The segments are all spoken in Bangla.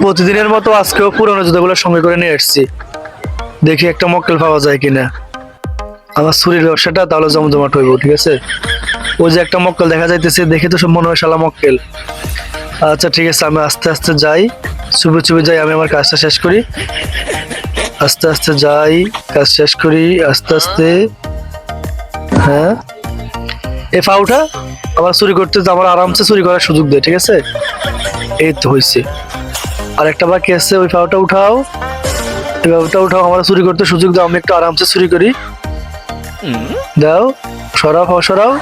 প্রতিদিনের মতো আজকেও পুরোনো জুতাগুলো সঙ্গে করে নিয়ে এসেছি, দেখি একটা মক্কেল পাওয়া যায় কিনা। আমার ছুরির ব্যবসাটা তাহলে জমজমাট হইব, ঠিক আছে। ওই যে একটা মক্কেল দেখা যাইতেছে, দেখে তো সব মনে হয় শালা মক্কেল। আচ্ছা ঠিক আছে, আমি আস্তে আস্তে যাই, চুপে চুপে যাই, আমি আমার কাজটা শেষ করি। আস্তে আস্তে যাই, কাজ শেষ করি আস্তে আস্তে। হ্যাঁ, এ ফাউটা আবার চুরি করতে আমার আরামসে চুরি করার সুযোগ দেয়, ঠিক আছে। এই তো হয়েছে, আর একটা বাকি আছে, ওই ফাউটা উঠাও, এই ফাউটা উঠাও, আমার চুরি করতে সুযোগ দাও, আমি একটু আরামসে চুরি করি। দাও, সরাও ফাও সরাও।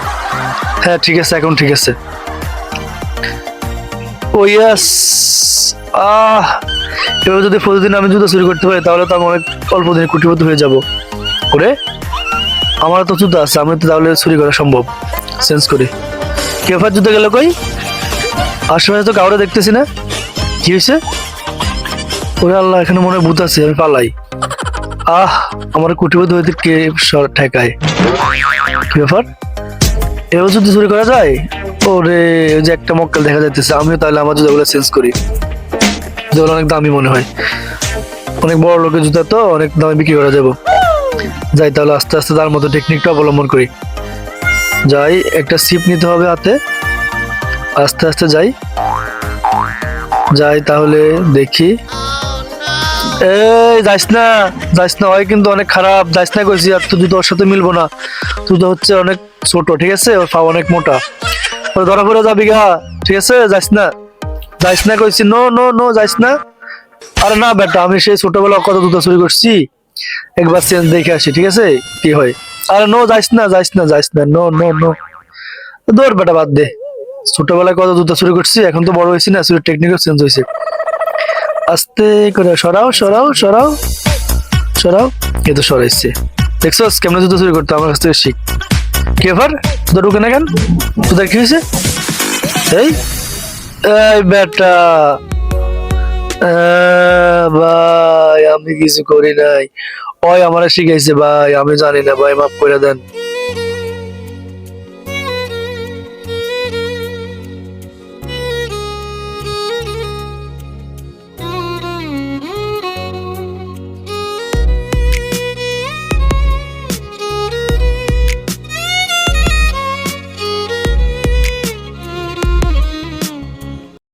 হ্যাঁ ঠিক আছে, এখন ঠিক আছে। ও ইয়েস, এবার যদি প্রতিদিন আমি জুতো চুরি করতে পারি তাহলে তো আমি অনেক অল্প দিনে কোটিপতি হয়ে যাব। ওরে, আমার তো জুতো আছে, আমি তো তাহলে চুরি করা সম্ভব। চেঞ্জ করি। কেফার জুতো গেল কই? আশেপাশে তো কাউরে দেখতেছি না, কি হয়েছে? ওরে আল্লাহ, এখানে মনে হয় ভূত আছে, আমি পালাই। আমার কোটিপতি হইতে কে ঠেকায়? কি ব্যাপার, এও যদি চুরি করা যায়? ওরে, ওই যে একটা মক্কেল দেখা যাইতেছে, আমিও তাহলে আমার জুতাগুলো চেঞ্জ করি। জুতাগুলো অনেক দামি মনে হয়, অনেক বড় লোকের জুতা তো, অনেক দামে বিক্রি করা যাবো। যাই তাহলে আস্তে আস্তে তার মতো টেকনিকটা অবলম্বন করি। যাই, একটা সিপ নিতে হবে হাতে, আস্তে আস্তে যাই। যাই তাহলে দেখি। এই যাইস না, যাইস না, হয় কিন্তু অনেক খারাপ, যাইস না কইছি। আর তুই তো ওর সাথে মিলবো না, তুই তো হচ্ছে অনেক ছোট, ঠিক আছে, ওর পা অনেক মোটা, ওর ধরা পড়ে যাবি গা, ঠিক আছে। যাইস না, যাইস না কইছি, নো নো নো, যাইস না। আরে না বেটা, আমি সেই ছোটবেলা কত জুতো চুরি করছি, একবার চেঞ্জ দেখে আসি, ঠিক আছে, কি হয়। আরে নো, যাইস না, যাইস না, যাইস না, নো নো নো। দৌড় বেটা, বাদ দে। ছোটবেলায় কত জুতো চুরি করছি, এখন তো বড় হয়েছি না, চুরির টেকনিকও চেঞ্জ হয়েছে। আস্তে করে সরাও সরাও সরাও সরাও। এ তো সরাইছে, দেখছস কেমন জুতো চুরি করতে, আমার কাছ থেকে শিখ। কি ব্যাপার, তোদের ঢুকে না কেন? তোদের কি হয়েছে? এই এই বেটা, ভাই আমি কিছু করি নাই, ওই আমার শিখাইছে ভাই, আমি জানি না ভাই, মাফ করে দেন।